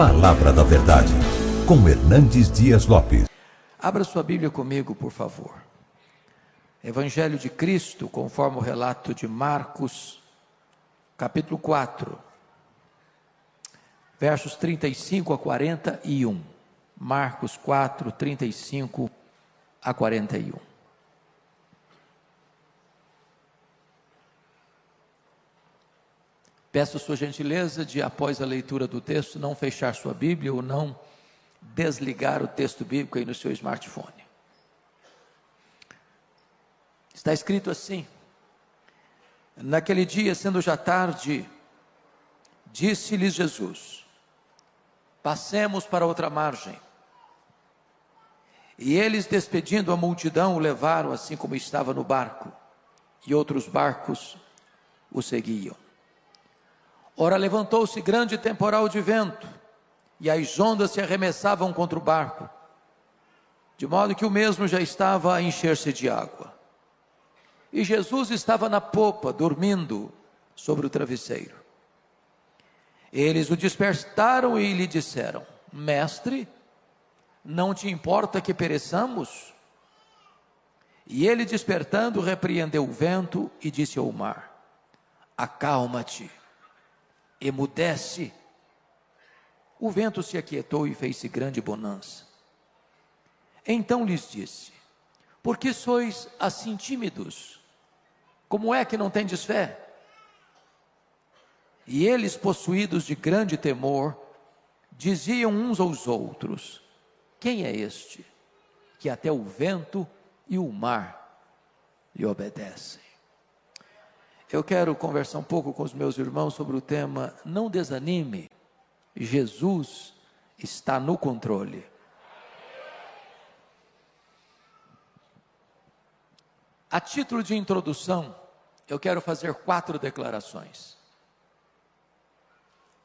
Palavra da Verdade, com Hernandes Dias Lopes. Abra sua Bíblia comigo, por favor. Evangelho de Cristo, conforme o relato de Marcos, capítulo 4, versos 35 a 41. Marcos 4, 35 a 41. Peço sua gentileza de, após a leitura do texto, não fechar sua Bíblia ou não desligar o texto bíblico aí no seu smartphone. Está escrito assim: naquele dia, sendo já tarde, disse-lhes Jesus: passemos para outra margem. E eles, despedindo a multidão, o levaram assim como estava no barco, e outros barcos o seguiam. Ora, levantou-se grande temporal de vento, e as ondas se arremessavam contra o barco, de modo que o mesmo já estava a encher-se de água. E Jesus estava na popa, dormindo sobre o travesseiro. Eles o despertaram e lhe disseram: Mestre, não te importa que pereçamos? E ele, despertando, repreendeu o vento e disse ao mar: acalma-te, emudece. O vento se aquietou e fez-se grande bonança. Então lhes disse: por que sois assim tímidos? Como é que não tendes fé? E eles, possuídos de grande temor, diziam uns aos outros: quem é este, que até o vento e o mar lhe obedecem? Eu quero conversar um pouco com os meus irmãos sobre o tema: não desanime, Jesus está no controle. A título de introdução, eu quero fazer 4 declarações.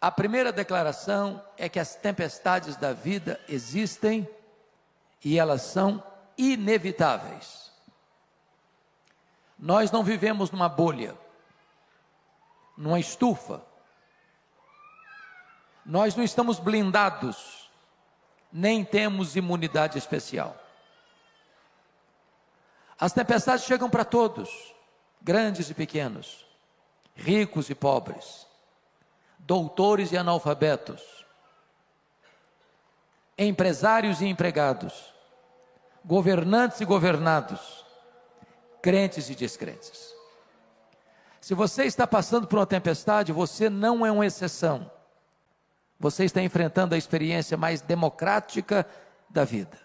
A primeira declaração é que as tempestades da vida existem e elas são inevitáveis. Nós não vivemos numa bolha, numa estufa. Nós não estamos blindados, nem temos imunidade especial. As tempestades chegam para todos, grandes e pequenos, ricos e pobres, doutores e analfabetos, empresários e empregados, governantes e governados, crentes e descrentes. Se você está passando por uma tempestade, você não é uma exceção. Você está enfrentando a experiência mais democrática da vida.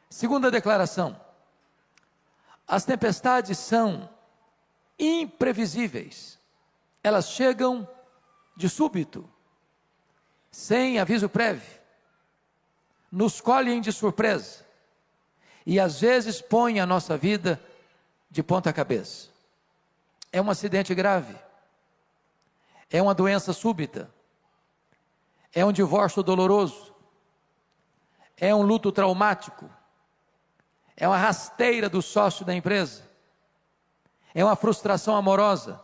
Segunda declaração: as tempestades são imprevisíveis. Elas chegam de súbito, sem aviso prévio, nos colhem de surpresa e às vezes põem a nossa vida de ponta cabeça. É um acidente grave, é uma doença súbita, é um divórcio doloroso, é um luto traumático, é uma rasteira do sócio da empresa, é uma frustração amorosa,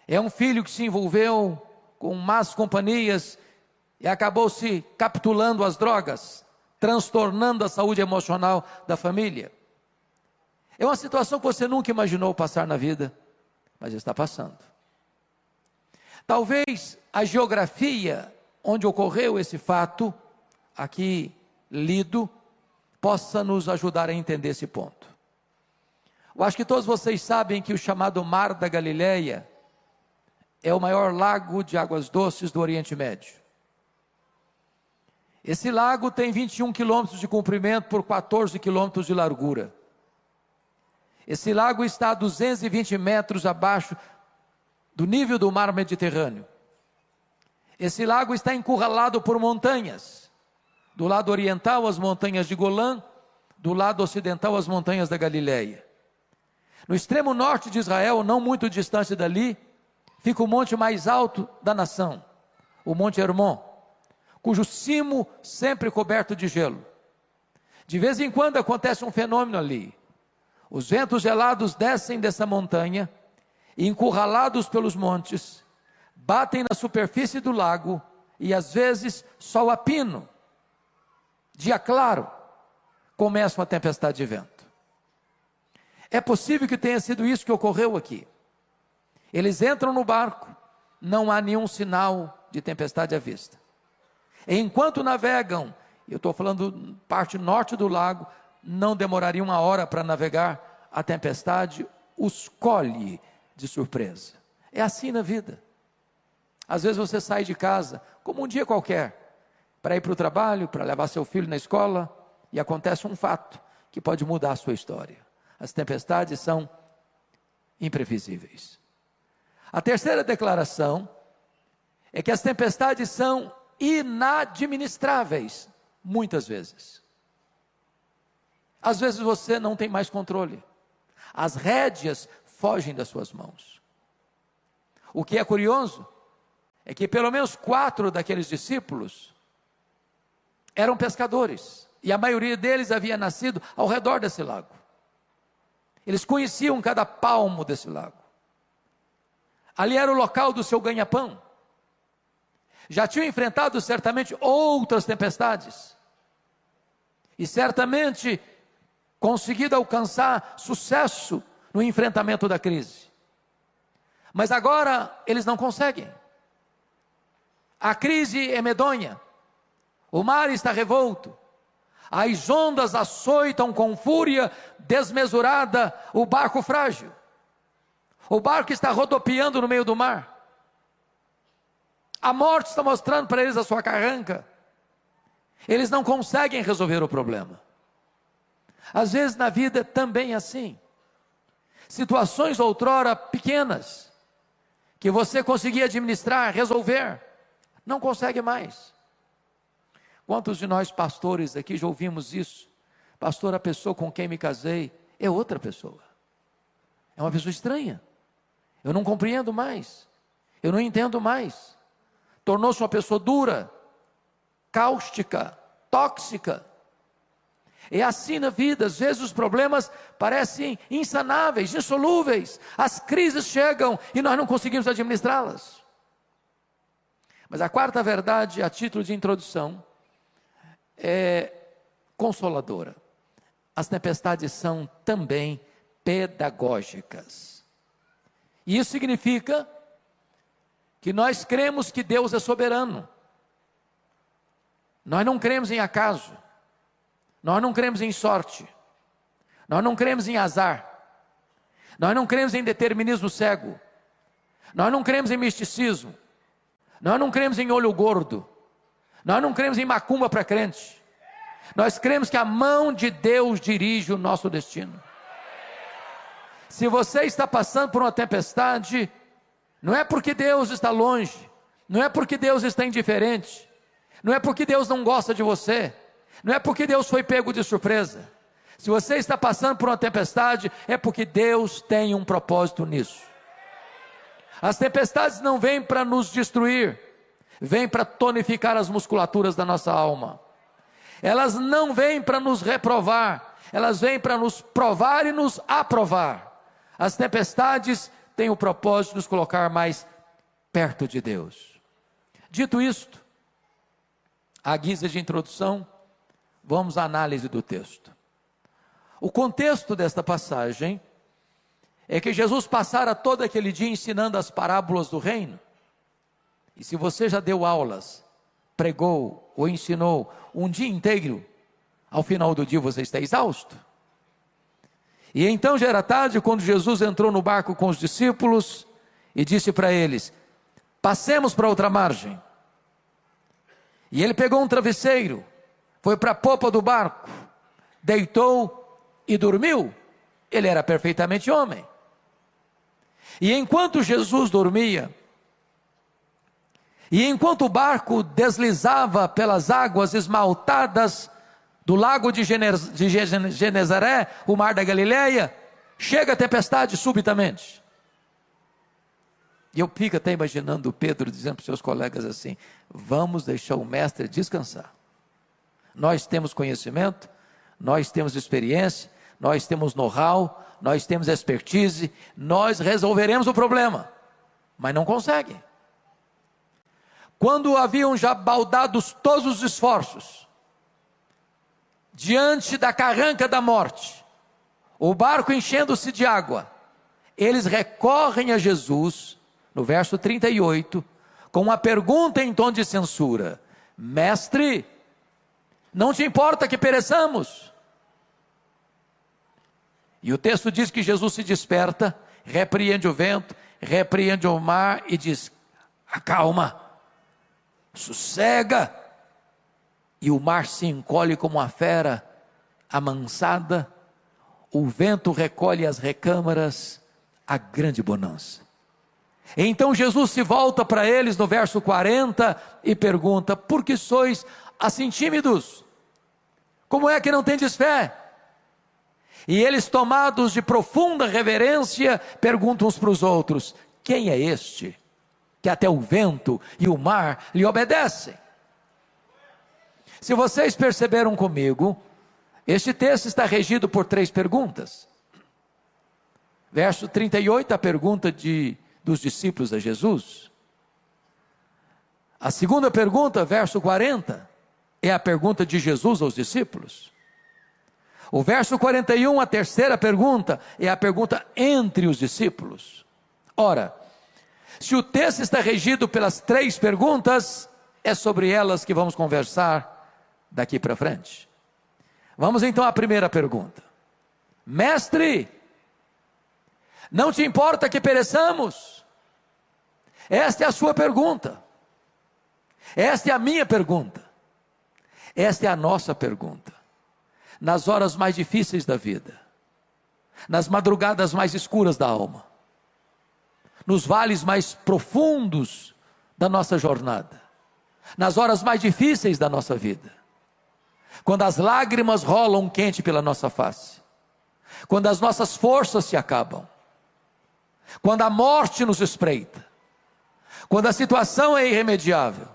é um filho que se envolveu com más companhias e acabou se capitulando às drogas, transtornando a saúde emocional da família. É uma situação que você nunca imaginou passar na vida, mas está passando. Talvez a geografia onde ocorreu esse fato, aqui lido, possa nos ajudar a entender esse ponto. Eu acho que todos vocês sabem que o chamado Mar da Galileia é o maior lago de águas doces do Oriente Médio. Esse lago tem 21 quilômetros de comprimento por 14 quilômetros de largura. Esse lago está a 220 metros abaixo do nível do mar Mediterrâneo. Esse lago está encurralado por montanhas. Do lado oriental, as montanhas de Golã, do lado ocidental, as montanhas da Galileia. No extremo norte de Israel, não muito distante dali, fica o monte mais alto da nação, o Monte Hermon, cujo cimo sempre coberto de gelo. De vez em quando acontece um fenômeno ali. Os ventos gelados descem dessa montanha e, encurralados pelos montes, batem na superfície do lago e às vezes sol a pino. Dia claro, começa uma tempestade de vento. É possível que tenha sido isso que ocorreu aqui. Eles entram no barco, não há nenhum sinal de tempestade à vista. Enquanto navegam, eu estou falando parte norte do lago, não demoraria 1 hora para navegar, a tempestade os colhe de surpresa. É assim na vida. Às vezes você sai de casa, como um dia qualquer, para ir para o trabalho, para levar seu filho na escola, e acontece um fato que pode mudar a sua história. As tempestades são imprevisíveis. A terceira declaração é que as tempestades são inadministráveis, muitas vezes. Às vezes você não tem mais controle. As rédeas fogem das suas mãos. O que é curioso é que pelo menos 4 daqueles discípulos eram pescadores, e a maioria deles havia nascido ao redor desse lago. Eles conheciam cada palmo desse lago. Ali era o local do seu ganha-pão. Já tinham enfrentado certamente outras tempestades, e certamente conseguido alcançar sucesso no enfrentamento da crise. Mas agora eles não conseguem. A crise é medonha, o mar está revolto, as ondas açoitam com fúria desmesurada o barco frágil. O barco está rodopiando no meio do mar. A morte está mostrando para eles a sua carranca. Eles não conseguem resolver o problema. Às vezes na vida também é assim. Situações outrora pequenas, que você conseguia administrar, resolver, não consegue mais. Quantos de nós pastores aqui já ouvimos isso? Pastor, a pessoa com quem me casei é outra pessoa. É uma pessoa estranha. Eu não compreendo mais. Eu não entendo mais. Tornou-se uma pessoa dura, cáustica, tóxica. É assim na vida. Às vezes os problemas parecem insanáveis, insolúveis. As crises chegam e nós não conseguimos administrá-las. Mas a quarta verdade, a título de introdução, é consoladora. As tempestades são também pedagógicas. E isso significa que nós cremos que Deus é soberano. Nós não cremos em acaso. Nós não cremos em sorte. Nós não cremos em azar. Nós não cremos em determinismo cego. Nós não cremos em misticismo. Nós não cremos em olho gordo. Nós não cremos em macumba para crente. Nós cremos que a mão de Deus dirige o nosso destino. Se você está passando por uma tempestade, não é porque Deus está longe, não é porque Deus está indiferente, não é porque Deus não gosta de você, não é porque Deus foi pego de surpresa. Se você está passando por uma tempestade, é porque Deus tem um propósito nisso. As tempestades não vêm para nos destruir, vêm para tonificar as musculaturas da nossa alma. Elas não vêm para nos reprovar, elas vêm para nos provar e nos aprovar. As tempestades têm o propósito de nos colocar mais perto de Deus. Dito isto, à guisa de introdução, vamos à análise do texto. O contexto desta passagem é que Jesus passara todo aquele dia ensinando as parábolas do reino. E se você já deu aulas, pregou ou ensinou um dia inteiro, ao final do dia você está exausto. E então já era tarde quando Jesus entrou no barco com os discípulos e disse para eles: passemos para outra margem. E ele pegou um travesseiro, foi para a popa do barco, deitou e dormiu. Ele era perfeitamente homem. E enquanto Jesus dormia, e enquanto o barco deslizava pelas águas esmaltadas do lago de Genezaré, o mar da Galileia, chega a tempestade subitamente. E eu fico até imaginando Pedro dizendo para os seus colegas assim: vamos deixar o mestre descansar. Nós temos conhecimento, nós temos experiência, nós temos know-how, nós temos expertise, nós resolveremos o problema. Mas não conseguem. quando haviam já baldados todos os esforços, diante da carranca da morte, o barco enchendo-se de água, eles recorrem a Jesus, no verso 38, com uma pergunta em tom de censura: Mestre, não te importa que pereçamos? E o texto diz que Jesus se desperta, repreende o vento, repreende o mar e diz: acalma, sossega. E o mar se encolhe como uma fera amansada, o vento recolhe as recâmaras, a grande bonança. Então Jesus se volta para eles no verso 40 e pergunta: por que sois assim tímidos? Como é que não tendes fé? E eles, tomados de profunda reverência, perguntam uns para os outros: quem é este, que até o vento e o mar lhe obedecem? Se vocês perceberam comigo, este texto está regido por 3 perguntas. Verso 38, a pergunta dos discípulos a Jesus. A segunda pergunta, verso 40, é a pergunta de Jesus aos discípulos. O verso 41, a terceira pergunta, é a pergunta entre os discípulos. Ora, se o texto está regido pelas 3 perguntas, é sobre elas que vamos conversar daqui para frente. Vamos então à primeira pergunta: Mestre, não te importa que pereçamos? Esta é a sua pergunta. Esta é a minha pergunta. Esta é a nossa pergunta. Nas horas mais difíceis da vida, nas madrugadas mais escuras da alma, nos vales mais profundos da nossa jornada, nas horas mais difíceis da nossa vida, quando as lágrimas rolam quente pela nossa face, quando as nossas forças se acabam, quando a morte nos espreita, quando a situação é irremediável,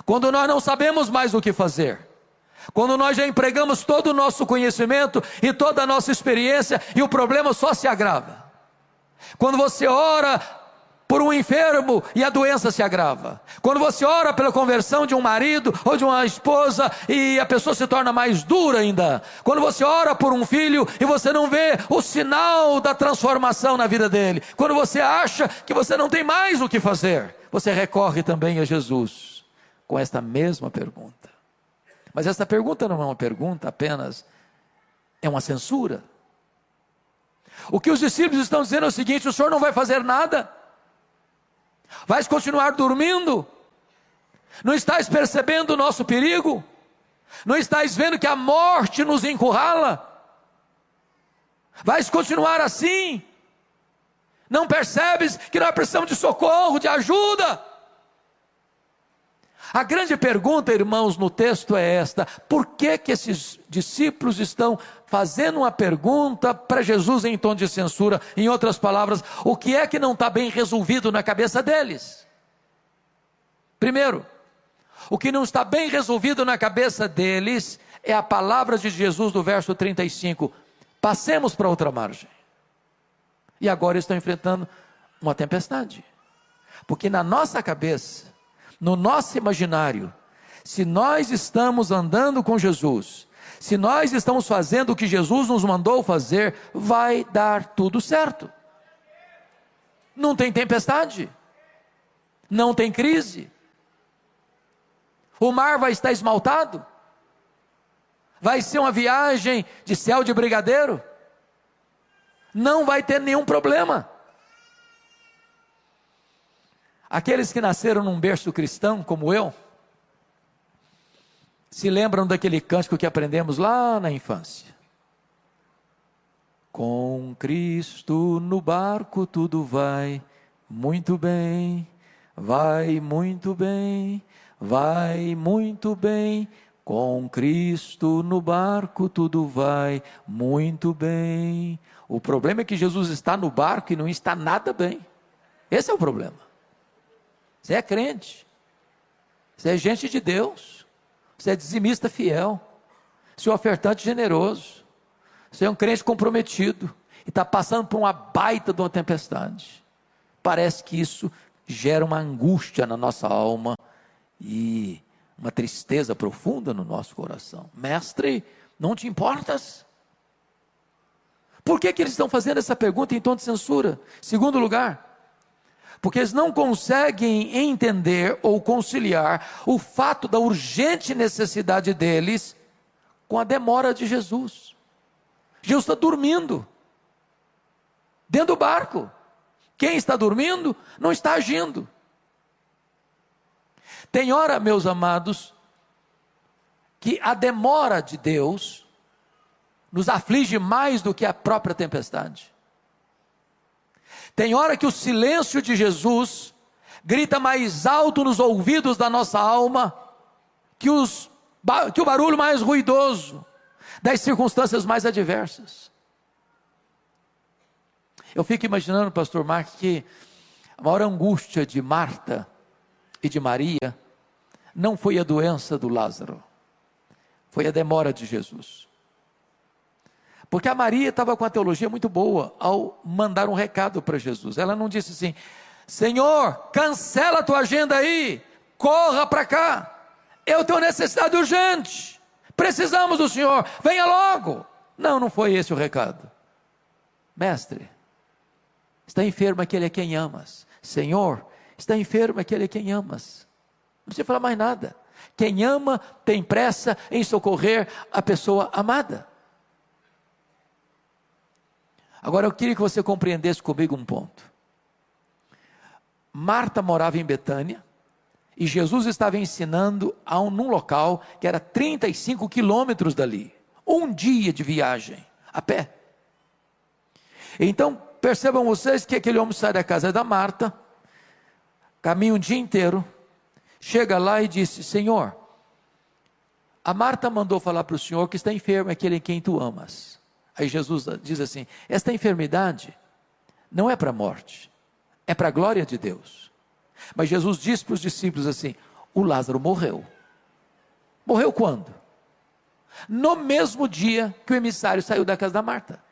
quando nós não sabemos mais o que fazer, quando nós já empregamos todo o nosso conhecimento e toda a nossa experiência e o problema só se agrava, quando você ora por um enfermo e a doença se agrava, quando você ora pela conversão de um marido ou de uma esposa e a pessoa se torna mais dura ainda, quando você ora por um filho e você não vê o sinal da transformação na vida dele, quando você acha que você não tem mais o que fazer, você recorre também a Jesus com esta mesma pergunta. Mas esta pergunta não é uma pergunta apenas, é uma censura. O que os discípulos estão dizendo é o seguinte: o Senhor não vai fazer nada? Vais continuar dormindo? Não estás percebendo o nosso perigo? Não estás vendo que a morte nos encurrala? Vais continuar assim? Não percebes que nós precisamos de socorro, de ajuda? A grande pergunta, irmãos, no texto é esta: por que esses discípulos estão fazendo uma pergunta para Jesus em tom de censura? Em outras palavras, o que é que não está bem resolvido na cabeça deles? Primeiro, o que não está bem resolvido na cabeça deles é a palavra de Jesus do verso 35: passemos para outra margem. E agora estão enfrentando uma tempestade, porque na nossa cabeça, no nosso imaginário, se nós estamos andando com Jesus, se nós estamos fazendo o que Jesus nos mandou fazer, vai dar tudo certo. Não tem tempestade, não tem crise, o mar vai estar esmaltado, vai ser uma viagem de céu de brigadeiro, não vai ter nenhum problema. Aqueles que nasceram num berço cristão, como eu, se lembram daquele cântico que aprendemos lá na infância: com Cristo no barco tudo vai muito bem, vai muito bem, vai muito bem. Com Cristo no barco tudo vai muito bem. O problema é que Jesus está no barco e não está nada bem. Esse é o problema. Você é crente, você é gente de Deus, você é dizimista fiel, você é um ofertante generoso, você é um crente comprometido e está passando por uma baita de uma tempestade. Parece que isso gera uma angústia na nossa alma e uma tristeza profunda no nosso coração. Mestre, não te importas? Por que eles estão fazendo essa pergunta em tom de censura? Segundo lugar, porque eles não conseguem entender ou conciliar o fato da urgente necessidade deles com a demora de Jesus. Jesus está dormindo dentro do barco. Quem está dormindo não está agindo. Tem hora, meus amados, que a demora de Deus nos aflige mais do que a própria tempestade. Tem hora que o silêncio de Jesus grita mais alto nos ouvidos da nossa alma que o barulho mais ruidoso das circunstâncias mais adversas. Eu fico imaginando, pastor Marcos, que a maior angústia de Marta e de Maria não foi a doença do Lázaro, foi a demora de Jesus. Porque a Maria estava com a teologia muito boa ao mandar um recado para Jesus. Ela não disse assim: Senhor, cancela a tua agenda aí, corra para cá, eu tenho necessidade urgente, precisamos do Senhor, venha logo. Não foi esse o recado. Mestre, está enfermo aquele a quem amas. Senhor, está enfermo aquele a quem amas. Não precisa falar mais nada. Quem ama tem pressa em socorrer a pessoa amada. Agora eu queria que você compreendesse comigo um ponto. Marta morava em Betânia e Jesus estava ensinando num local que era 35 quilômetros dali. Um dia de viagem, a pé. Então percebam vocês que aquele homem sai da casa da Marta, caminha um dia inteiro, chega lá e disse: Senhor, a Marta mandou falar para o Senhor que está enfermo aquele em quem tu amas. Aí Jesus diz assim: esta enfermidade não é para a morte, é para a glória de Deus. Mas Jesus disse para os discípulos assim: o Lázaro morreu. Morreu quando? No mesmo dia que o emissário saiu da casa da Marta.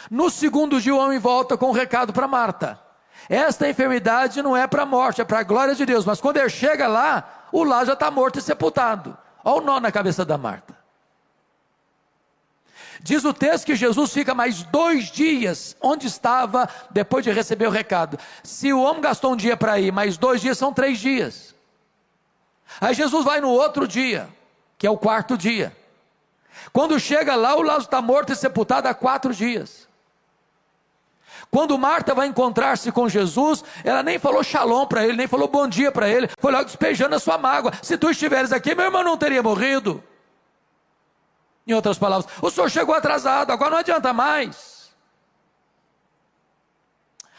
No segundo dia o homem volta com um recado para Marta: esta enfermidade não é para a morte, é para a glória de Deus. Mas quando ele chega lá, o Lázaro já está morto e sepultado. Olha o nó na cabeça da Marta. Diz o texto que Jesus fica mais 2 dias onde estava depois de receber o recado. Se o homem gastou um dia para ir, mais 2 dias são 3 dias. Aí Jesus vai no outro dia, que é o 4º dia. Quando chega lá, o Lázaro está morto e sepultado há 4 dias. Quando Marta vai encontrar-se com Jesus, ela nem falou shalom para ele, nem falou bom dia para ele, foi logo despejando a sua mágoa. Se tu estiveres aqui, meu irmão não teria morrido. Em outras palavras, o senhor chegou atrasado, agora não adianta mais.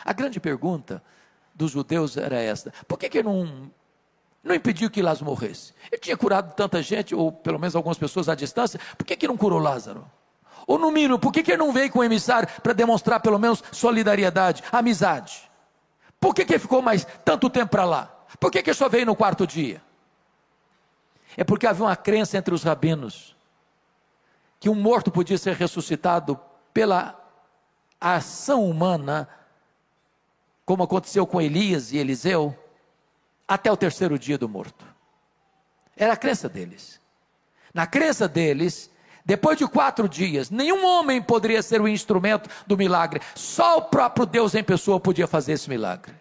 A grande pergunta dos judeus era esta: por que não impediu que Lázaro morresse? Ele tinha curado tanta gente, ou pelo menos algumas pessoas à distância, por que não curou Lázaro? Ou no mínimo, por que ele não veio com o emissário para demonstrar pelo menos solidariedade, amizade? Por que ele ficou mais tanto tempo para lá? Por que ele só veio no 4º dia? É porque havia uma crença entre os rabinos que um morto podia ser ressuscitado pela ação humana, como aconteceu com Elias e Eliseu, até o 3º dia do morto. Era a crença deles. Na crença deles, depois de 4 dias, nenhum homem poderia ser o instrumento do milagre, só o próprio Deus em pessoa podia fazer esse milagre.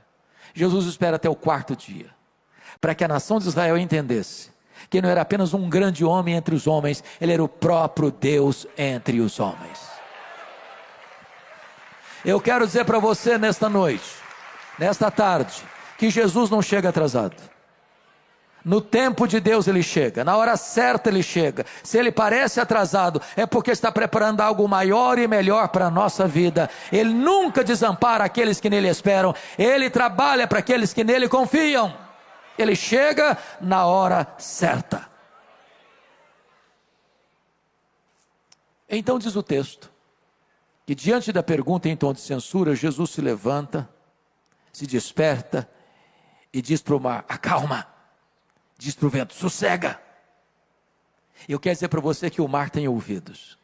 Jesus espera até o 4º dia, para que a nação de Israel entendesse que não era apenas um grande homem entre os homens, ele era o próprio Deus entre os homens. Eu quero dizer para você nesta noite, nesta tarde, que Jesus não chega atrasado. No tempo de Deus ele chega, na hora certa ele chega. Se ele parece atrasado, é porque está preparando algo maior e melhor para a nossa vida. Ele nunca desampara aqueles que nele esperam, ele trabalha para aqueles que nele confiam. Ele chega na hora certa. Então diz o texto, que diante da pergunta em tom de censura, Jesus se levanta, se desperta e diz para o mar: acalma. Diz para o vento: sossega. Eu quero dizer para você que o mar tem ouvidos,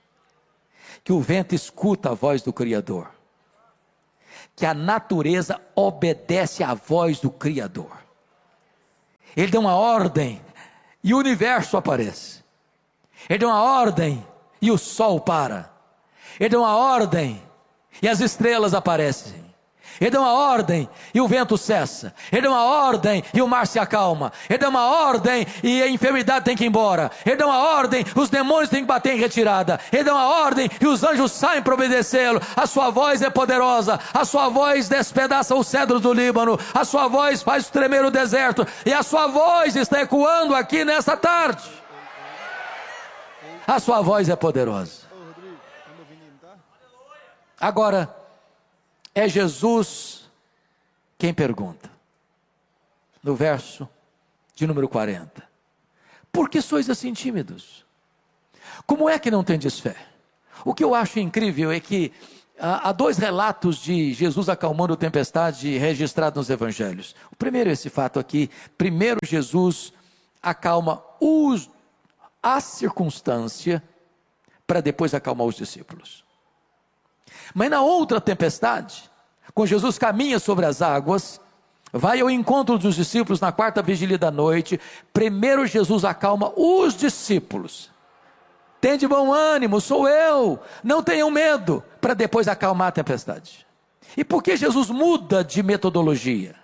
que o vento escuta a voz do Criador, que a natureza obedece à voz do Criador. Ele deu uma ordem e o universo aparece. Ele deu uma ordem e o sol para. Ele deu uma ordem e as estrelas aparecem. Ele deu uma ordem e o vento cessa. Ele deu uma ordem e o mar se acalma. Ele deu uma ordem e a enfermidade tem que ir embora. Ele deu uma ordem, os demônios têm que bater em retirada. Ele deu uma ordem e os anjos saem para obedecê-lo. A sua voz é poderosa. A sua voz despedaça os cedros do Líbano. A sua voz faz tremer o deserto. E a sua voz está ecoando aqui nesta tarde. A sua voz é poderosa. Agora, é Jesus quem pergunta, no verso de número 40, por que sois assim tímidos? Como é que não tendes fé? O que eu acho incrível é que há dois relatos de Jesus acalmando a tempestade registrados nos evangelhos. O primeiro é esse fato aqui. Primeiro Jesus acalma a circunstância para depois acalmar os discípulos. Mas na outra tempestade, quando Jesus caminha sobre as águas, vai ao encontro dos discípulos na quarta vigília da noite, primeiro Jesus acalma os discípulos. Tende bom ânimo, sou eu, não tenham medo, para depois acalmar a tempestade. E por que Jesus muda de metodologia?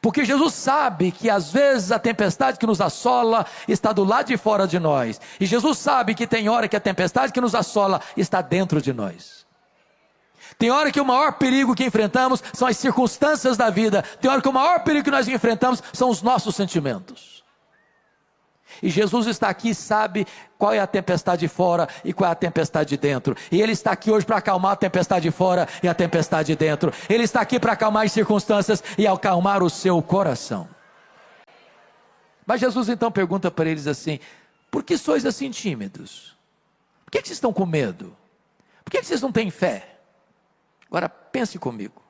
Porque Jesus sabe que às vezes a tempestade que nos assola está do lado de fora de nós. E Jesus sabe que tem hora que a tempestade que nos assola está dentro de nós. Tem hora que o maior perigo que enfrentamos são as circunstâncias da vida. Tem hora que o maior perigo que nós enfrentamos são os nossos sentimentos. E Jesus está aqui e sabe qual é a tempestade de fora e qual é a tempestade de dentro. E Ele está aqui hoje para acalmar a tempestade de fora e a tempestade de dentro. Ele está aqui para acalmar as circunstâncias e acalmar o seu coração. Mas Jesus então pergunta para eles assim: por que sois assim tímidos? Por que vocês estão com medo? Por que vocês não têm fé? Agora pense comigo,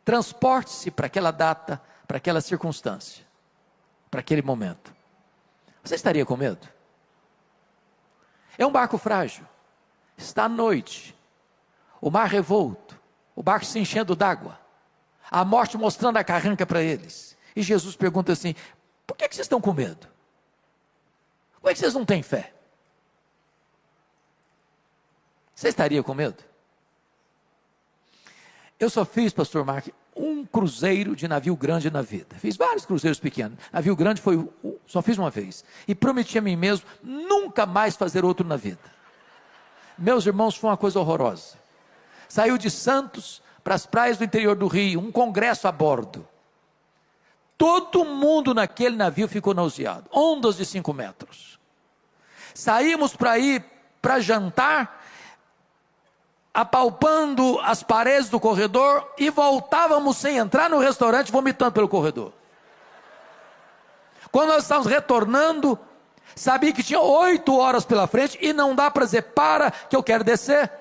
transporte-se para aquela data, para aquela circunstância, para aquele momento. Você estaria com medo? É um barco frágil, está à noite, o mar revolto, o barco se enchendo d'água, a morte mostrando a carranca para eles. E Jesus pergunta assim: por que vocês estão com medo? Como é que vocês não têm fé? Você estaria com medo? Eu só fiz, pastor Mark, um cruzeiro de navio grande na vida. Fiz vários cruzeiros pequenos. Navio grande só fiz uma vez. E prometi a mim mesmo nunca mais fazer outro na vida. Meus irmãos, foi uma coisa horrorosa. Saiu de Santos para as praias do interior do Rio, um congresso a bordo. Todo mundo naquele navio ficou nauseado. Ondas de 5 metros. Saímos para ir para jantar, apalpando as paredes do corredor, e voltávamos sem entrar no restaurante, vomitando pelo corredor. Quando nós estávamos retornando, sabia que tinha 8 horas pela frente, e não dá para dizer: para que eu quero descer.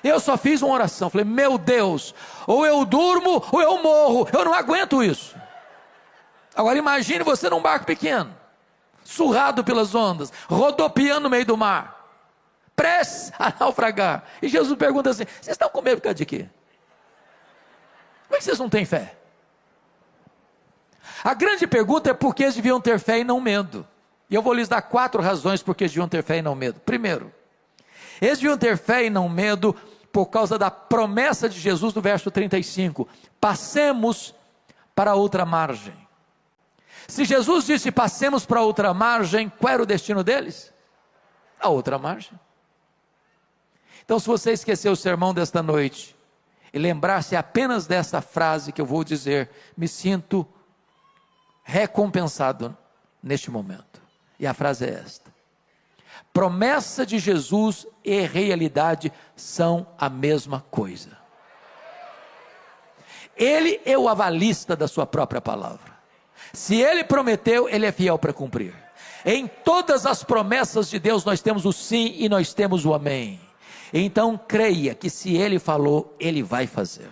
Eu só fiz uma oração, falei: meu Deus, ou eu durmo ou eu morro, eu não aguento isso. Agora imagine você num barco pequeno, surrado pelas ondas, rodopiando no meio do mar, prestes a naufragar. E Jesus pergunta assim: vocês estão com medo por causa de quê? Como é que vocês não têm fé? A grande pergunta é por que eles deviam ter fé e não medo. E eu vou lhes dar 4 razões por que eles deviam ter fé e não medo. Primeiro, eles deviam ter fé e não medo por causa da promessa de Jesus no verso 35: passemos para outra margem. Se Jesus disse passemos para outra margem, qual era o destino deles? A outra margem. Então, se você esquecer o sermão desta noite e lembrar-se apenas dessa frase que eu vou dizer, me sinto recompensado neste momento. E a frase é esta: promessa de Jesus e realidade são a mesma coisa. Ele é o avalista da sua própria palavra. Se Ele prometeu, Ele é fiel para cumprir. Em todas as promessas de Deus nós temos o sim e nós temos o amém. Então creia que se Ele falou, Ele vai fazer.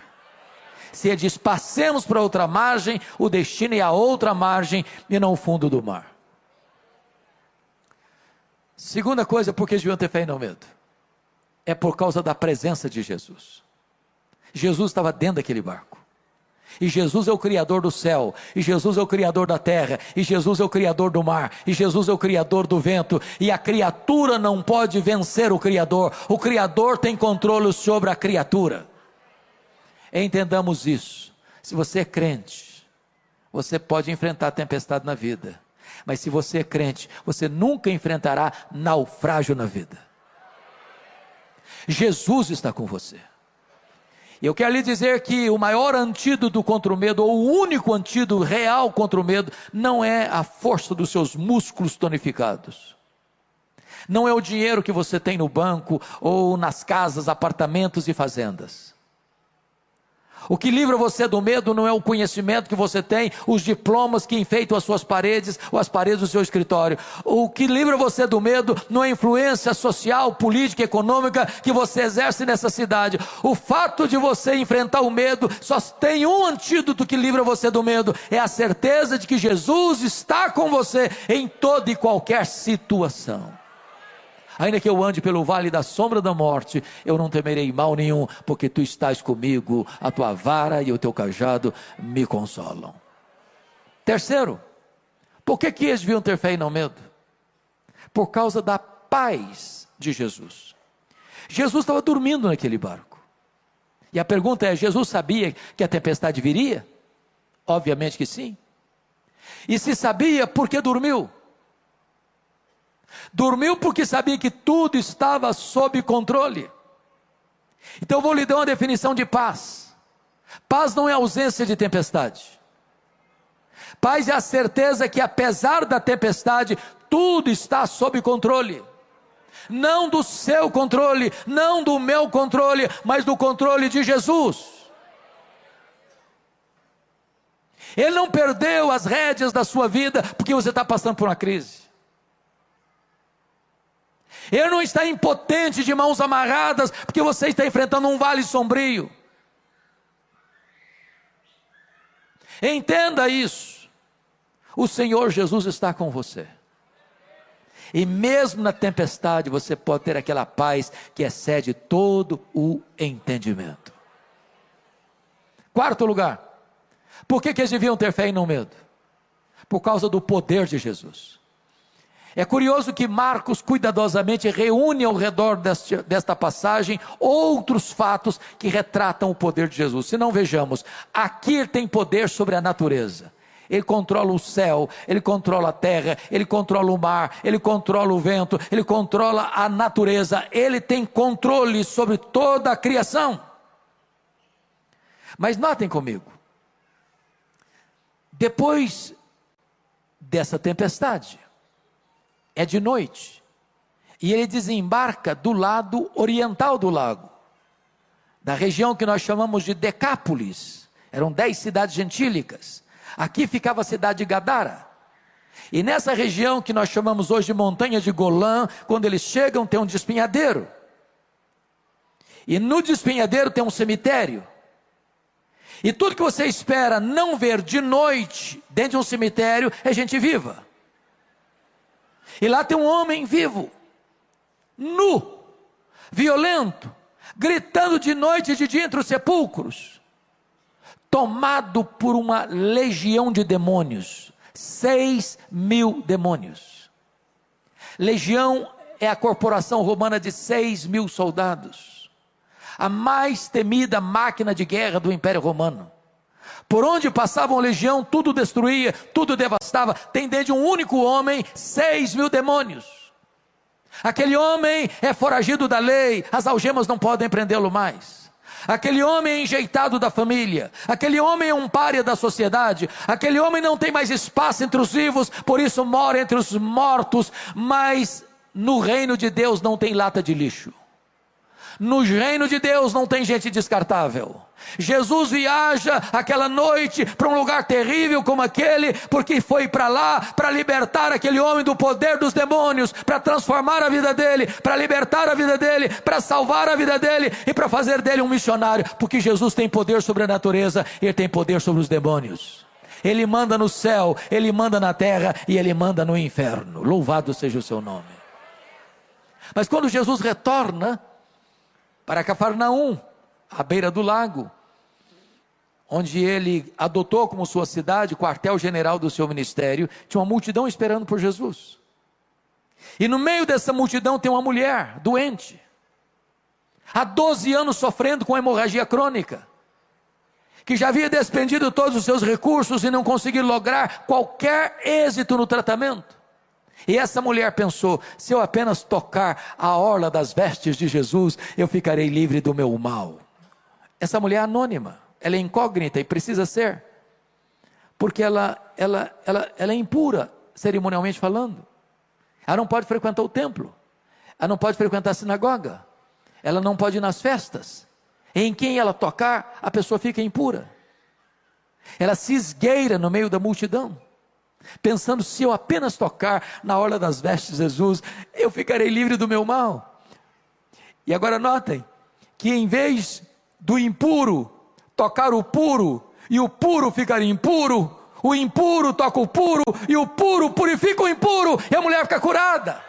Se Ele diz passemos para outra margem, o destino é a outra margem e não o fundo do mar. Segunda coisa, por que eles deviam ter fé e não medo? É por causa da presença de Jesus. Jesus estava dentro daquele barco. E Jesus é o Criador do céu, e Jesus é o Criador da terra, e Jesus é o Criador do mar, e Jesus é o Criador do vento, e a criatura não pode vencer o Criador tem controle sobre a criatura. Entendamos isso. Se você é crente, você pode enfrentar a tempestade na vida, mas se você é crente, você nunca enfrentará naufrágio na vida. Jesus está com você. Eu quero lhe dizer que o maior antídoto contra o medo, ou o único antídoto real contra o medo, não é a força dos seus músculos tonificados. Não é o dinheiro que você tem no banco, ou nas casas, apartamentos e fazendas. O que livra você do medo não é o conhecimento que você tem, os diplomas que enfeitam as suas paredes, ou as paredes do seu escritório. O que livra você do medo não é a influência social, política, econômica que você exerce nessa cidade. O fato de você enfrentar o medo, só tem um antídoto que livra você do medo, é a certeza de que Jesus está com você em toda e qualquer situação. Ainda que eu ande pelo vale da sombra da morte, eu não temerei mal nenhum, porque tu estás comigo, a tua vara e o teu cajado me consolam. Terceiro, por que eles deviam ter fé e não medo? Por causa da paz de Jesus. Jesus estava dormindo naquele barco. E a pergunta é, Jesus sabia que a tempestade viria? Obviamente que sim. E se sabia, por que dormiu? Dormiu porque sabia que tudo estava sob controle. Então eu vou lhe dar uma definição de paz. Paz não é ausência de tempestade. Paz é a certeza que apesar da tempestade, tudo está sob controle. Não do seu controle, não do meu controle, mas do controle de Jesus. Ele não perdeu as rédeas da sua vida porque você está passando por uma crise. Ele não está impotente de mãos amarradas porque você está enfrentando um vale sombrio. Entenda isso. O Senhor Jesus está com você. E mesmo na tempestade você pode ter aquela paz que excede todo o entendimento. Quarto lugar. Por que eles deviam ter fé e não medo? Por causa do poder de Jesus. É curioso que Marcos cuidadosamente reúne ao redor desta passagem outros fatos que retratam o poder de Jesus. Se não vejamos, aqui ele tem poder sobre a natureza. Ele controla o céu, ele controla a terra, ele controla o mar, ele controla o vento, ele controla a natureza, ele tem controle sobre toda a criação. Mas notem comigo, depois dessa tempestade, é de noite, e ele desembarca do lado oriental do lago, da região que nós chamamos de Decápolis. Eram 10 cidades gentílicas. Aqui ficava a cidade de Gadara, e nessa região que nós chamamos hoje de montanha de Golã, quando eles chegam tem um despenhadeiro, e no despenhadeiro tem um cemitério, e tudo que você espera não ver de noite dentro de um cemitério é gente viva. E lá tem um homem vivo, nu, violento, gritando de noite e de dia entre os sepulcros, tomado por uma legião de demônios, 6.000 demônios. Legião é a corporação romana de 6.000 soldados, a mais temida máquina de guerra do Império Romano. Por onde passava uma legião, tudo destruía, tudo devastava. Tem dentro de um único homem 6.000 demônios. Aquele homem é foragido da lei, as algemas não podem prendê-lo mais. Aquele homem é enjeitado da família, aquele homem é um pária da sociedade, aquele homem não tem mais espaço entre os vivos, por isso mora entre os mortos. Mas no reino de Deus não tem lata de lixo. No reino de Deus não tem gente descartável. Jesus viaja aquela noite para um lugar terrível como aquele, porque foi para lá para libertar aquele homem do poder dos demônios, para transformar a vida dele, para libertar a vida dele, para salvar a vida dele e para fazer dele um missionário, porque Jesus tem poder sobre a natureza, ele tem poder sobre os demônios. Ele manda no céu, ele manda na terra e ele manda no inferno. Louvado seja o seu nome. Mas quando Jesus retorna para Cafarnaum, à beira do lago, onde ele adotou como sua cidade, quartel-general do seu ministério, tinha uma multidão esperando por Jesus. E no meio dessa multidão tem uma mulher doente, há 12 anos sofrendo com hemorragia crônica, que já havia despendido todos os seus recursos e não conseguiu lograr qualquer êxito no tratamento. E essa mulher pensou: se eu apenas tocar a orla das vestes de Jesus, eu ficarei livre do meu mal. Essa mulher é anônima, ela é incógnita e precisa ser, porque ela é impura, cerimonialmente falando. Ela não pode frequentar o templo, ela não pode frequentar a sinagoga, ela não pode ir nas festas. Em quem ela tocar, a pessoa fica impura. Ela se esgueira no meio da multidão, pensando: se eu apenas tocar na orla das vestes de Jesus, eu ficarei livre do meu mal. E agora notem, que em vez do impuro tocar o puro, e o puro ficar impuro, o impuro toca o puro, e o puro purifica o impuro, e a mulher fica curada.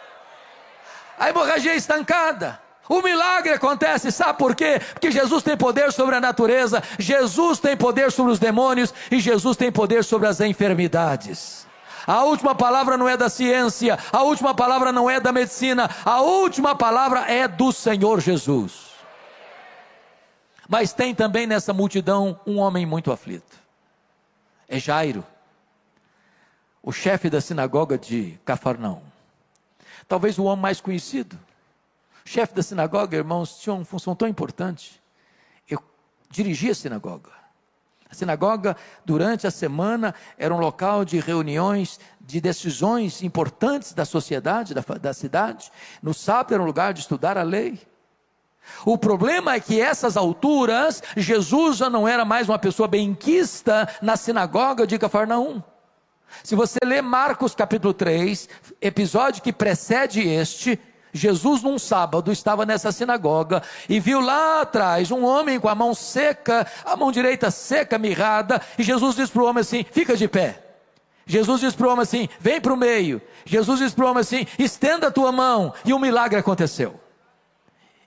A hemorragia é estancada. O milagre acontece, sabe por quê? Porque Jesus tem poder sobre a natureza, Jesus tem poder sobre os demônios, e Jesus tem poder sobre as enfermidades. A última palavra não é da ciência, a última palavra não é da medicina, a última palavra é do Senhor Jesus. Mas tem também nessa multidão um homem muito aflito, é Jairo, o chefe da sinagoga de Cafarnaum, talvez o homem mais conhecido. O chefe da sinagoga, irmãos, tinha uma função tão importante. Eu dirigia a sinagoga. A sinagoga, durante a semana, era um local de reuniões, de decisões importantes da sociedade, da cidade. No sábado era um lugar de estudar a lei. O problema é que essas alturas, Jesus já não era mais uma pessoa benquista na sinagoga de Cafarnaum. Se você ler Marcos capítulo 3, episódio que precede este, Jesus num sábado estava nessa sinagoga e viu lá atrás um homem com a mão seca, a mão direita seca, mirrada, e Jesus diz para o homem assim: fica de pé. Jesus diz para o homem assim: vem para o meio. Jesus diz para o homem assim: estenda a tua mão, e um milagre aconteceu.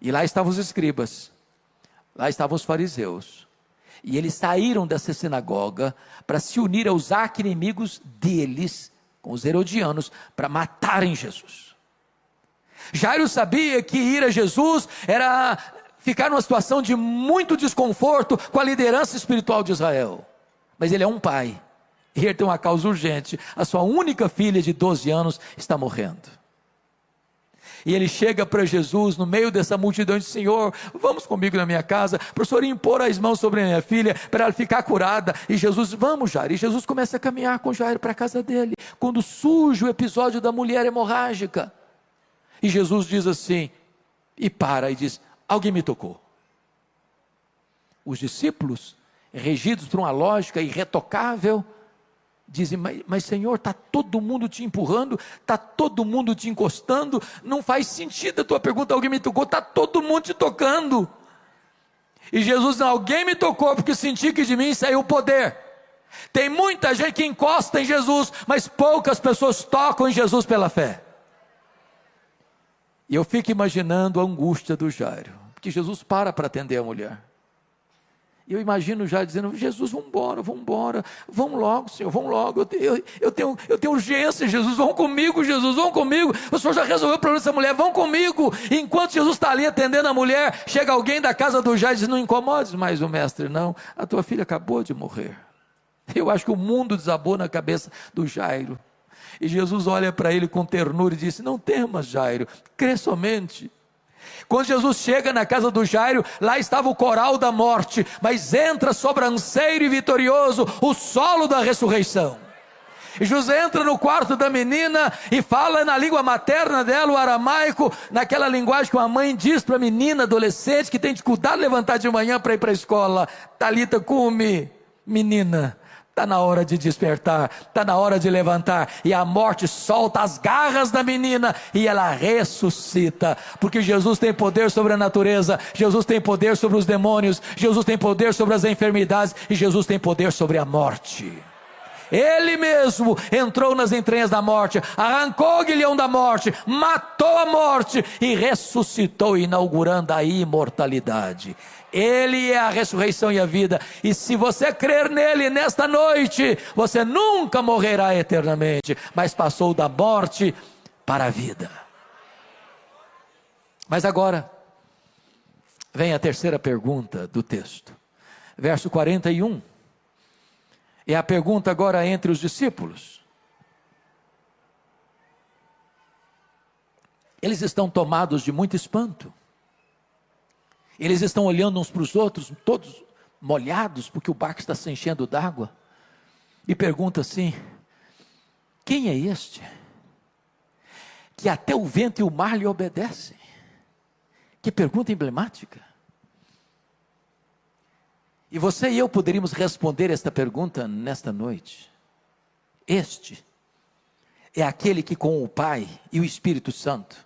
E lá estavam os escribas, lá estavam os fariseus, e eles saíram dessa sinagoga para se unir aos arqui-inimigos deles, com os herodianos, para matarem Jesus. Jairo sabia que ir a Jesus era ficar numa situação de muito desconforto com a liderança espiritual de Israel, mas ele é um pai, e ele tem uma causa urgente. A sua única filha de 12 anos está morrendo. E ele chega para Jesus no meio dessa multidão e diz: Senhor, vamos comigo na minha casa, para o Senhor impor as mãos sobre a minha filha, para ela ficar curada. E Jesus: vamos, Jairo. E Jesus começa a caminhar com Jairo para a casa dele, quando surge o episódio da mulher hemorrágica. E Jesus diz assim, e para, e diz: alguém me tocou. Os discípulos, regidos por uma lógica irretocável, dizem: mas Senhor, está todo mundo te empurrando, está todo mundo te encostando, não faz sentido a tua pergunta: alguém me tocou? Está todo mundo te tocando. E Jesus: não, alguém me tocou, porque senti que de mim saiu o poder. Tem muita gente que encosta em Jesus, mas poucas pessoas tocam em Jesus pela fé. E eu fico imaginando a angústia do Jairo, porque Jesus para atender a mulher. E eu imagino o Jairo dizendo: Jesus, vamos embora, vamos logo, Senhor, vamos logo, eu tenho urgência, Jesus, vão comigo, Jesus, vão comigo, o Senhor já resolveu o problema dessa mulher, vão comigo. E enquanto Jesus está ali atendendo a mulher, chega alguém da casa do Jairo e diz: não incomodes mais o mestre, não, a tua filha acabou de morrer. Eu acho que o mundo desabou na cabeça do Jairo. E Jesus olha para ele com ternura e disse: não temas, Jairo, crê somente. Quando Jesus chega na casa do Jairo, lá estava o coral da morte, mas entra sobranceiro e vitorioso o solo da ressurreição. E Jesus entra no quarto da menina e fala na língua materna dela, o aramaico, naquela linguagem que uma mãe diz para a menina adolescente que tem dificuldade de levantar de manhã para ir para a escola: Talita cumi, menina, está na hora de despertar, está na hora de levantar. E a morte solta as garras da menina e ela ressuscita, porque Jesus tem poder sobre a natureza, Jesus tem poder sobre os demônios, Jesus tem poder sobre as enfermidades, e Jesus tem poder sobre a morte. Ele mesmo entrou nas entranhas da morte, arrancou o aguilhão da morte, matou a morte e ressuscitou, inaugurando a imortalidade. Ele é a ressurreição e a vida, e se você crer nele nesta noite, você nunca morrerá eternamente, mas passou da morte para a vida. Mas agora vem a terceira pergunta do texto, verso 41. É a pergunta agora entre os discípulos. Eles estão tomados de muito espanto. Eles estão olhando uns para os outros, todos molhados, porque o barco está se enchendo d'água. E pergunta assim: quem é este? Que até o vento e o mar lhe obedecem. Que pergunta emblemática. E você e eu poderíamos responder esta pergunta nesta noite. Este é aquele que com o Pai e o Espírito Santo,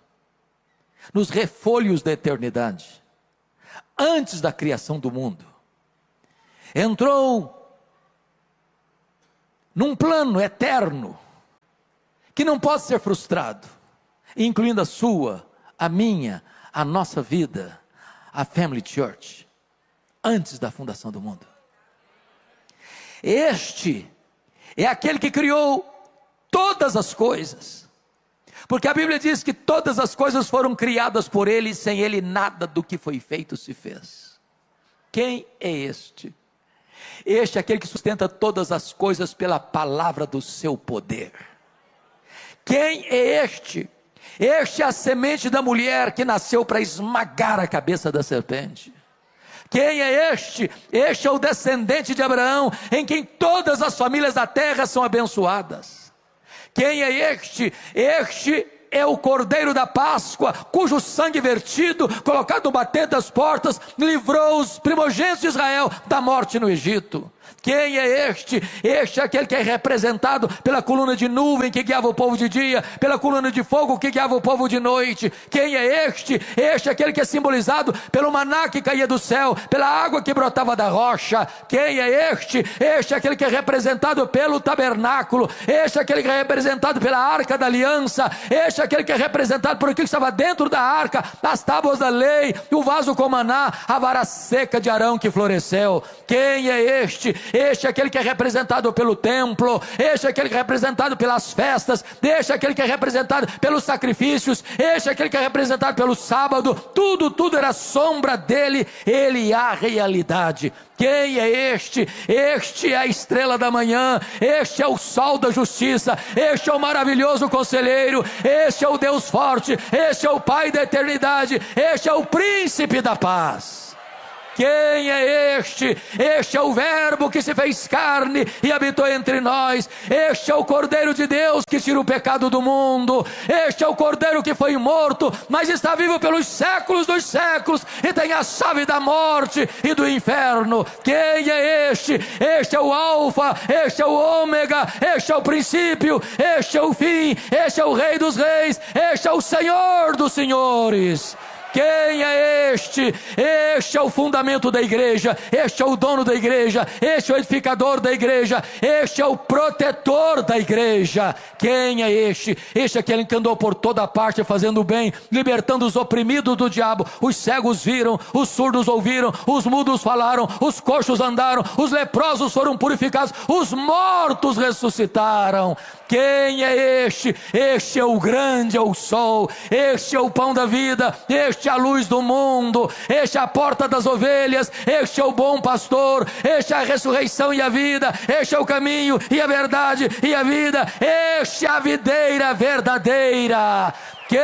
nos refolhos da eternidade, antes da criação do mundo, entrou num plano eterno, que não pode ser frustrado, incluindo a sua, a minha, a nossa vida, a Family Church, antes da fundação do mundo. Este é aquele que criou todas as coisas, porque a Bíblia diz que todas as coisas foram criadas por ele, e sem ele nada do que foi feito se fez. Quem é este? Este é aquele que sustenta todas as coisas pela palavra do seu poder. Quem é este? Este é a semente da mulher que nasceu para esmagar a cabeça da serpente. Quem é este? Este é o descendente de Abraão, em quem todas as famílias da terra são abençoadas. Quem é este? Este é o Cordeiro da Páscoa, cujo sangue vertido, colocado batendo as portas, livrou os primogênitos de Israel da morte no Egito. Quem é este? Este é aquele que é representado pela coluna de nuvem que guiava o povo de dia, pela coluna de fogo que guiava o povo de noite. Quem é este? Este é aquele que é simbolizado pelo maná que caía do céu, pela água que brotava da rocha. Quem é este? Este é aquele que é representado pelo tabernáculo. Este é aquele que é representado pela arca da aliança. Este é aquele que é representado por aquilo que estava dentro da arca, as tábuas da lei, o vaso com maná, a vara seca de Arão que floresceu. Quem é este? Este é aquele que é representado pelo templo, este é aquele que é representado pelas festas, este é aquele que é representado pelos sacrifícios, este é aquele que é representado pelo sábado. Tudo era sombra dele, ele é a realidade. Quem é este? Este é a estrela da manhã, este é o sol da justiça, este é o maravilhoso conselheiro, este é o Deus forte, este é o Pai da eternidade, este é o príncipe da paz. Quem é este? Este é o verbo que se fez carne e habitou entre nós. Este é o Cordeiro de Deus que tira o pecado do mundo. Este é o Cordeiro que foi morto, mas está vivo pelos séculos dos séculos e tem a chave da morte e do inferno. Quem é este? Este é o Alfa, este é o Ômega, este é o princípio, este é o fim, este é o Rei dos reis, este é o Senhor dos senhores. Quem é este? Este é o fundamento da igreja, este é o dono da igreja, este é o edificador da igreja, este é o protetor da igreja. Quem é este? Este é aquele que andou por toda parte fazendo o bem, libertando os oprimidos do diabo. Os cegos viram, os surdos ouviram, os mudos falaram, os coxos andaram, os leprosos foram purificados, os mortos ressuscitaram. Quem é este? Este é o grande, é o sol, este é o pão da vida, este é a luz do mundo, este é a porta das ovelhas, este é o bom pastor, este é a ressurreição e a vida, este é o caminho e a verdade e a vida, este é a videira verdadeira. Quem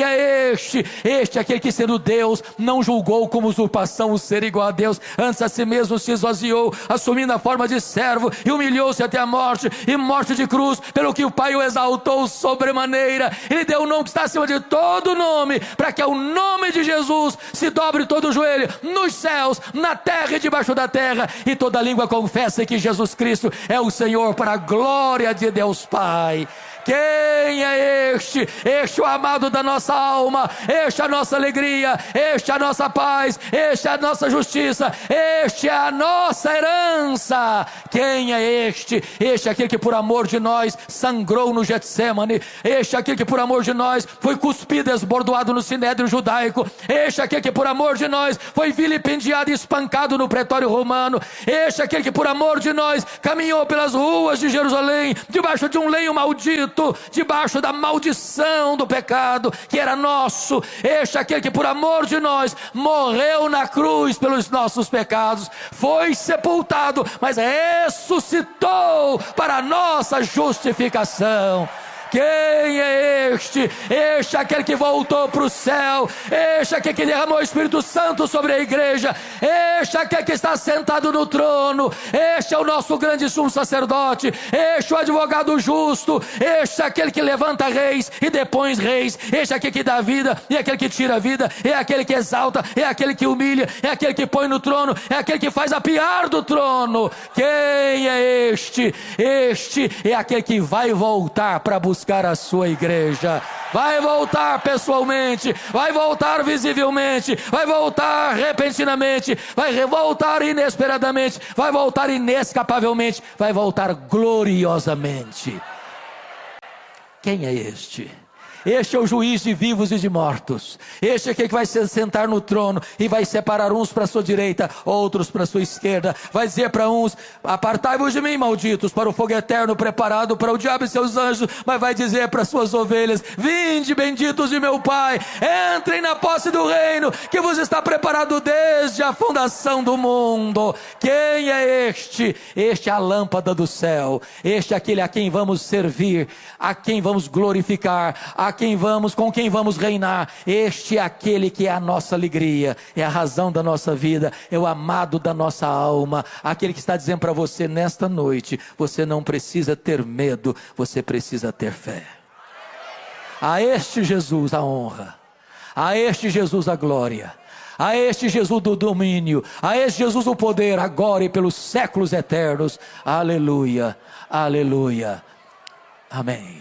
é este? Este é aquele que, sendo Deus, não julgou como usurpação o ser igual a Deus, antes a si mesmo se esvaziou, assumindo a forma de servo e humilhou-se até a morte, e morte de cruz, pelo que o Pai o exaltou sobremaneira. Ele deu o nome que está acima de todo nome, para que ao nome de Jesus se dobre todo o joelho, nos céus, na terra e debaixo da terra, e toda língua confesse que Jesus Cristo é o Senhor, para a glória de Deus Pai. Quem é este? Este é o amado da nossa alma, este é a nossa alegria, este é a nossa paz, este é a nossa justiça, este é a nossa herança. Quem é este? Este é aquele que por amor de nós sangrou no Getsêmani, este é aquele que por amor de nós foi cuspido e esbordoado no sinédrio judaico, este é aquele que por amor de nós foi vilipendiado e espancado no pretório romano, este é aquele que por amor de nós caminhou pelas ruas de Jerusalém, debaixo de um lenho maldito, debaixo da maldição do pecado que era nosso. Este é aquele que por amor de nós morreu na cruz pelos nossos pecados, foi sepultado, mas ressuscitou para a nossa justificação. Quem é este? Este é aquele que voltou para o céu, este é aquele que derramou o Espírito Santo sobre a igreja, este é aquele que está sentado no trono, este é o nosso grande sumo sacerdote, este é o advogado justo, este é aquele que levanta reis e depõe reis, este é aquele que dá vida e é aquele que tira a vida, é aquele que exalta, é aquele que humilha, é aquele que põe no trono, é aquele que faz apiar do trono. Quem é este? Este é aquele que vai voltar para buscar a sua igreja, vai voltar pessoalmente, vai voltar visivelmente, vai voltar repentinamente, vai voltar inesperadamente, vai voltar inescapavelmente, vai voltar gloriosamente. Quem é este? Este é o juiz de vivos e de mortos. Este é aquele que vai se sentar no trono e vai separar uns para a sua direita, outros para a sua esquerda. Vai dizer para uns: apartai-vos de mim, malditos, para o fogo eterno preparado para o diabo e seus anjos. Mas vai dizer para as suas ovelhas: vinde, benditos de meu Pai, entrem na posse do reino que vos está preparado desde a fundação do mundo. Quem é este? Este é a lâmpada do céu. Este é aquele a quem vamos servir, a quem vamos glorificar, com quem vamos reinar. Este é aquele que é a nossa alegria, é a razão da nossa vida, é o amado da nossa alma, aquele que está dizendo para você nesta noite: você não precisa ter medo, você precisa ter fé. A este Jesus a honra, a este Jesus a glória, a este Jesus do domínio, a este Jesus o poder, agora e pelos séculos eternos. Aleluia, aleluia, amém.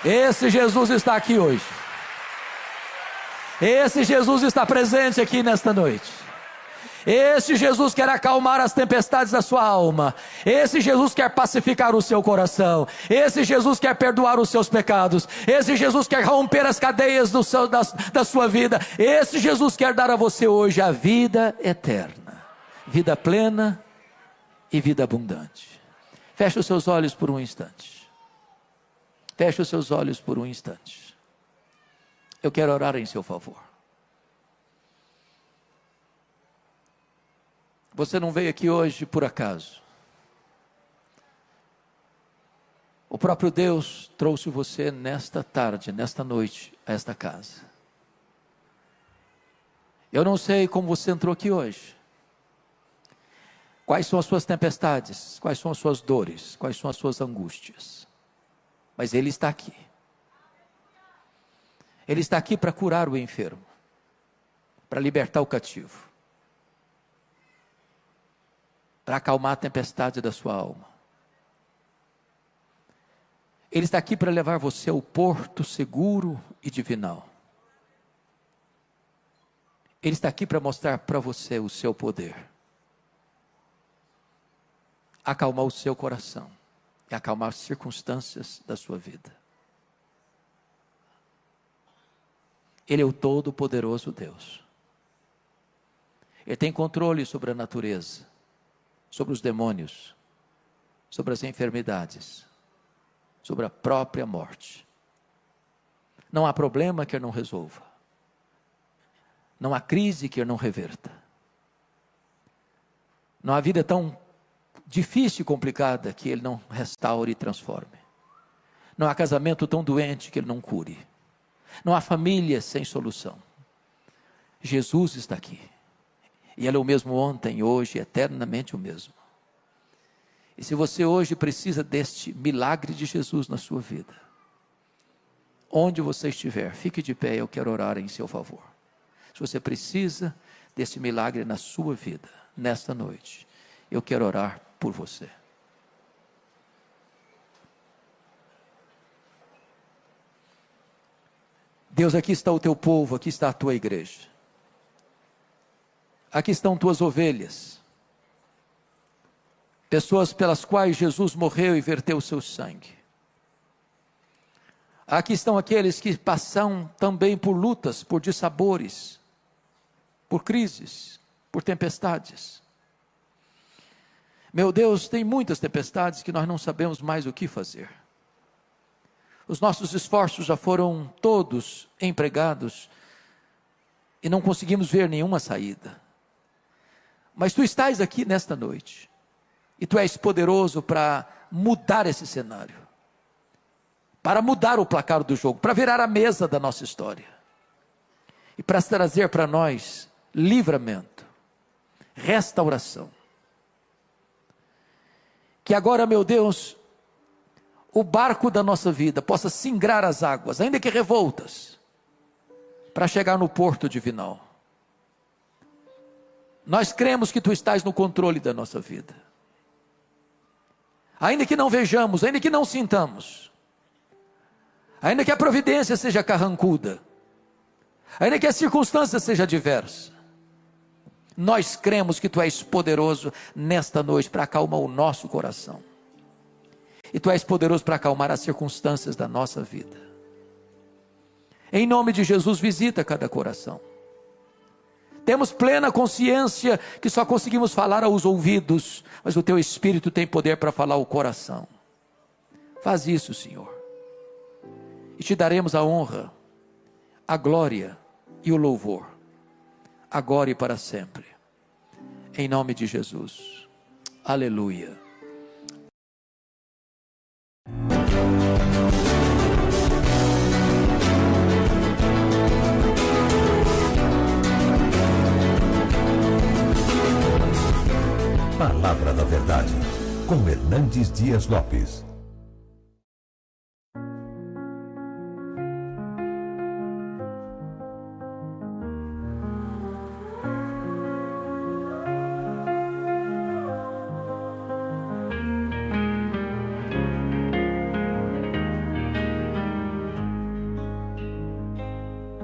Esse Jesus está aqui hoje. Esse Jesus está presente aqui nesta noite. Esse Jesus quer acalmar as tempestades da sua alma. Esse Jesus quer pacificar o seu coração. Esse Jesus quer perdoar os seus pecados. Esse Jesus quer romper as cadeias da sua vida. Esse Jesus quer dar a você hoje a vida eterna, vida plena e vida abundante. Feche os seus olhos por um instante. Feche os seus olhos por um instante. Eu quero orar em seu favor. Você não veio aqui hoje por acaso. O próprio Deus trouxe você nesta tarde, nesta noite, a esta casa. Eu não sei como você entrou aqui hoje. Quais são as suas tempestades? Quais são as suas dores? Quais são as suas angústias? Mas Ele está aqui. Ele está aqui para curar o enfermo, para libertar o cativo, para acalmar a tempestade da sua alma. Ele está aqui para levar você ao porto seguro e divinal. Ele está aqui para mostrar para você o seu poder, acalmar o seu coração e acalmar as circunstâncias da sua vida. Ele é o todo-poderoso Deus. Ele tem controle sobre a natureza, sobre os demônios, sobre as enfermidades, sobre a própria morte. Não há problema que Ele não resolva. Não há crise que Ele não reverta. Não há vida tão difícil e complicada que Ele não restaure e transforme. Não há casamento tão doente que Ele não cure. Não há família sem solução. Jesus está aqui. E Ele é o mesmo ontem, hoje, eternamente o mesmo. E se você hoje precisa deste milagre de Jesus na sua vida, onde você estiver, fique de pé, eu quero orar em seu favor. Se você precisa desse milagre na sua vida, nesta noite, eu quero orar por você. Deus, aqui está o teu povo, aqui está a tua igreja. Aqui estão tuas ovelhas. Pessoas pelas quais Jesus morreu e verteu o seu sangue. Aqui estão aqueles que passam também por lutas, por dissabores, por crises, por tempestades. Meu Deus, tem muitas tempestades que nós não sabemos mais o que fazer. Os nossos esforços já foram todos empregados e não conseguimos ver nenhuma saída. Mas tu estás aqui nesta noite e tu és poderoso para mudar esse cenário, para mudar o placar do jogo, para virar a mesa da nossa história e para trazer para nós livramento, restauração. Que agora, meu Deus, o barco da nossa vida possa singrar as águas, ainda que revoltas, para chegar no porto divinal. Nós cremos que tu estás no controle da nossa vida. Ainda que não vejamos, ainda que não sintamos, ainda que a providência seja carrancuda, ainda que a circunstância seja adversa, nós cremos que tu és poderoso nesta noite para acalmar o nosso coração. E tu és poderoso para acalmar as circunstâncias da nossa vida. Em nome de Jesus, visita cada coração. Temos plena consciência que só conseguimos falar aos ouvidos, mas o teu Espírito tem poder para falar ao coração. Faz isso, Senhor. E te daremos a honra, a glória e o louvor, agora e para sempre. Em nome de Jesus. Aleluia. Palavra da Verdade, com Hernandes Dias Lopes.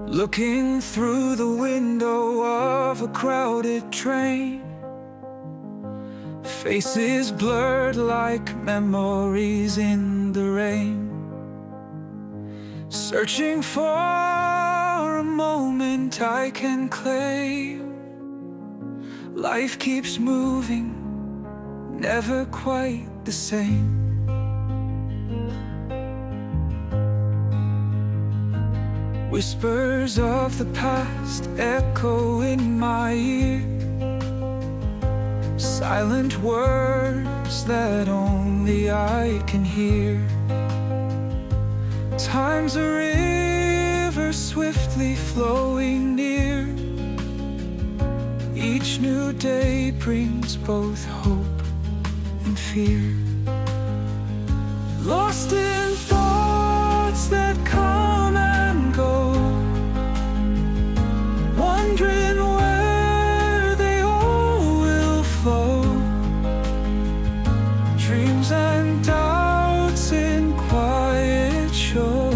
Looking through the window of a crowded train, faces blurred like memories in the rain. Searching for a moment I can claim. Life keeps moving, never quite the same. Whispers of the past echo in my ear, silent words that only I can hear. Time's a river swiftly flowing near. Each new day brings both hope and fear. Lost in thoughts that come and go, wondering where they all will flow. Dreams and doubts in quiet show.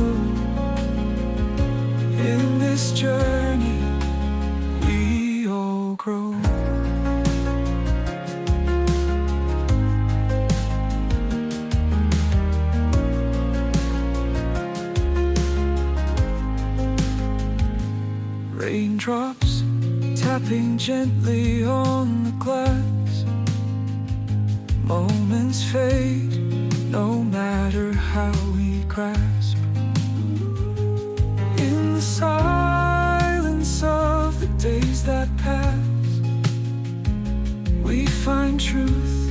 In this journey we all grow. Raindrops tapping gently on the glass. Moments fade, no matter how we grasp. In the silence of the days that pass, we find truth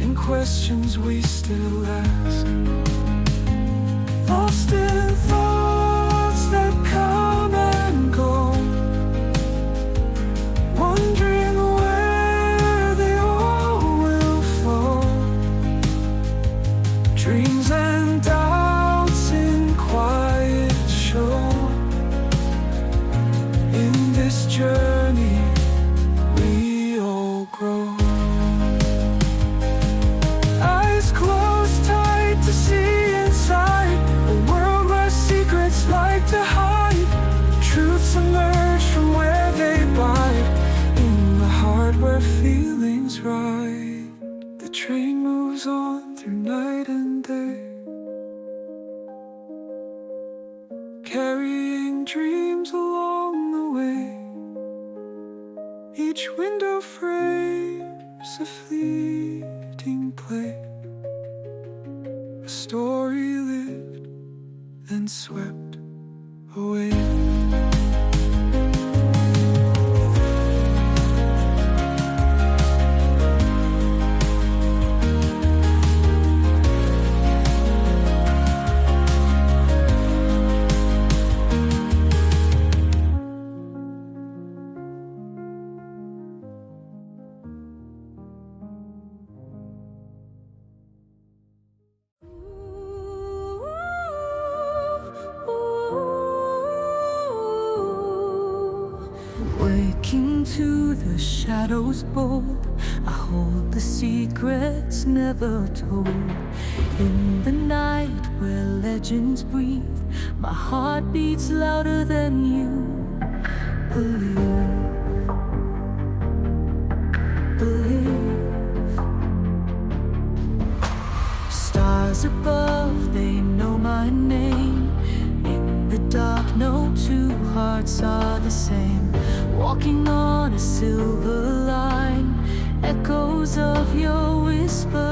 in questions we still ask. Lost in thoughts that come and go, wondering where they all will flow. Dreams and doubts in quiet show. In this journey we all grow. Eyes closed tight to see inside a world where secrets goes on through night and day, carrying dreams along the way. Each window frames a fleeting play, a story lived then swept away. Waking to the shadows bold, I hold the secrets never told. In the night where legends breathe, my heart beats louder than you believe. Stars above, they know my name. In the dark, no two hearts are the same. Walking on a silver line, echoes of your whisper